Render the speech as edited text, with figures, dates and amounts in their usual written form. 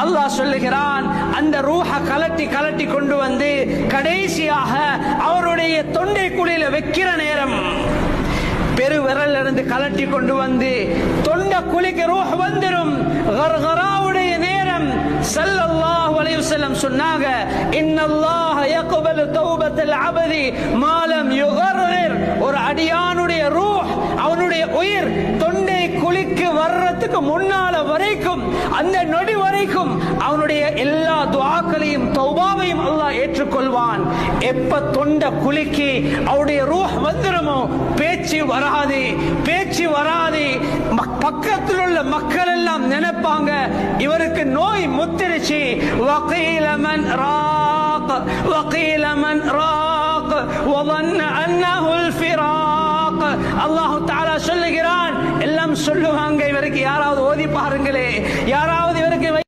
அல்லாஹ் சொல்லுகிறான், அந்த ரூஹ கலட்டி கலட்டி கொண்டு வந்து கடைசியாக அவருடைய தொண்டை குழியில வைக்கிற நேரம், பெரு விரல் இருந்து கலட்டி கொண்டு வந்து தொண்ட குழிக்கு ரூஹ் வந்துடும். கர்கராவுடைய நேரம் ஸல்லல்லாஹு அலைஹி வஸல்லம் சொன்னாங்க, இன்னல்லாஹ யக்பலு தௌபத்தல் அபதி மா லம் யுகர்கிர். ஒரு அடியானுடைய ரூஹ், அவனுடைய உயிர் தொண்டை குழிக்கு வர்றதுக்கு முன்னால வரைக்கும், அந்த நொடி வரைக்கும் அவனுடைய எல்லா துஆக்களையும் தௌபாவையும் அல்லாஹ் ஏற்றுக்கொள்வான். எப்ப தொண்ட குழிக்கு அவருடைய ரூஹ் வந்துருமோ பேச்சு வராது, பேச்சு வராது. பக்கத்தில் உள்ள மக்கள் எல்லாம் நினைப்பாங்க, இவருக்கு நோய் முத்திருச்சு. வகீல மன் ராக் வகீல மன் ராக் வظن انه الفراق. அல்லாஹ் தஆலா சொல்லுகிறான், எல்லாம் சொல்லுவாங்க, இவருக்கு யாராவது ஓதி பாருங்களே, யாராவது இவருக்கு